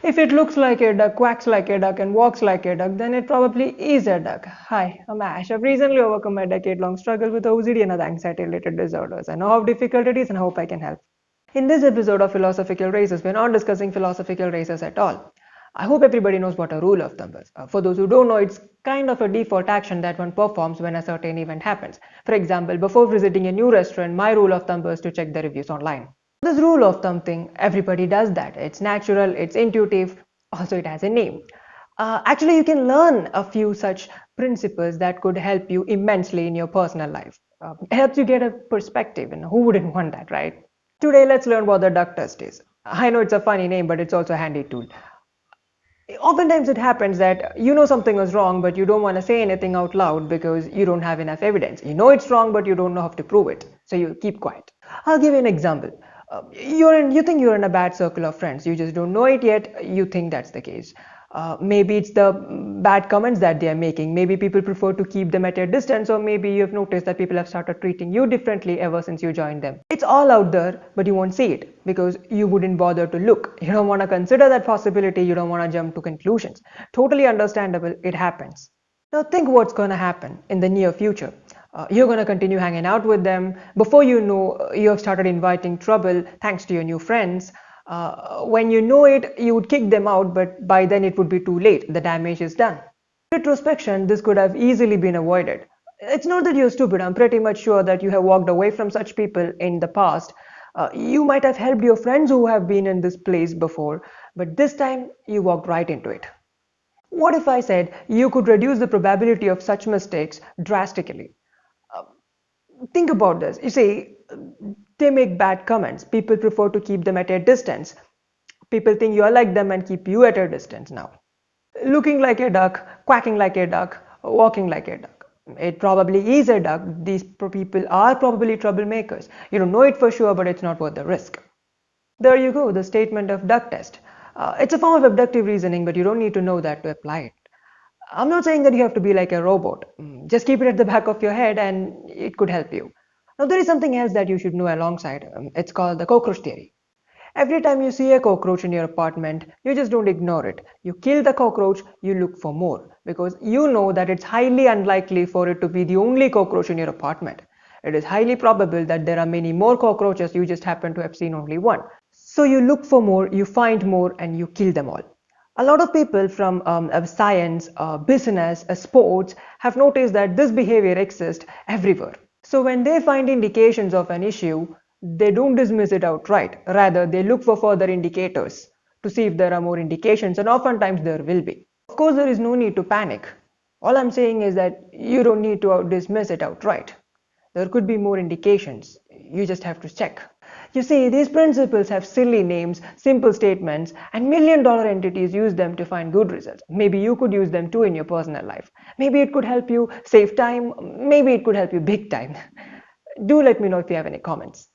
If it looks like a duck, quacks like a duck, and walks like a duck, then it probably is a duck. Hi, I'm Ash. I've recently overcome my decade-long struggle with OCD and other anxiety-related disorders. I know how difficult it is and hope I can help. In this episode of Philosophical Races, we're not discussing philosophical races at all. I hope everybody knows what a rule of thumb is. For those who don't know, it's kind of a default action that one performs when a certain event happens. For example, before visiting a new restaurant, my rule of thumb is to check the reviews online. This rule of thumb thing, everybody does that. It's natural, it's intuitive, also it has a name. Actually, you can learn a few such principles that could help you immensely in your personal life. It helps you get a perspective, and who wouldn't want that, right? Today, let's learn what the duck test is. I know it's a funny name, but it's also a handy tool. Oftentimes, it happens that you know something is wrong, but you don't want to say anything out loud because you don't have enough evidence. You know it's wrong, but you don't know how to prove it, so you keep quiet. I'll give you an example. You think you're in a bad circle of friends. You just don't know it yet. You think that's the case. Maybe it's the bad comments that they are making. Maybe people prefer to keep them at a distance, or maybe you've noticed that people have started treating you differently ever since you joined them. It's all out there, but you won't see it because you wouldn't bother to look. You don't want to consider that possibility. You don't want to jump to conclusions. Totally understandable. It happens. Now think what's going to happen in the near future. You're going to continue hanging out with them. Before you know, you have started inviting trouble thanks to your new friends. When you know it, you would kick them out, but by then it would be too late. The damage is done. In retrospection, this could have easily been avoided. It's not that you're stupid. I'm pretty much sure that you have walked away from such people in the past. You might have helped your friends who have been in this place before, but this time you walked right into it. What if I said you could reduce the probability of such mistakes drastically? Think about this. You see, they make bad comments. People prefer to keep them at a distance. People think you are like them and keep you at a distance now. Looking like a duck, quacking like a duck, walking like a duck. It probably is a duck. These people are probably troublemakers. You don't know it for sure, but it's not worth the risk. There you go, the statement of duck test. It's a form of abductive reasoning, but you don't need to know that to apply it. I'm not saying that you have to be like a robot. Just keep it at the back of your head and it could help you. Now, there is something else that you should know alongside. It's called the cockroach theory. Every time you see a cockroach in your apartment, you just don't ignore it. You kill the cockroach, you look for more because you know that it's highly unlikely for it to be the only cockroach in your apartment. It is highly probable that there are many more cockroaches, you just happen to have seen only one. So you look for more, you find more, and you kill them all. A lot of people from science, business, sports have noticed that this behavior exists everywhere. So when they find indications of an issue, they don't dismiss it outright. Rather, they look for further indicators to see if there are more indications, and oftentimes there will be. Of course, there is no need to panic. All I'm saying is that you don't need to dismiss it outright. There could be more indications. You just have to check. You see, these principles have silly names, simple statements, and million-dollar entities use them to find good results. Maybe you could use them too in your personal life. Maybe it could help you save time. Maybe it could help you big time. Do let me know if you have any comments.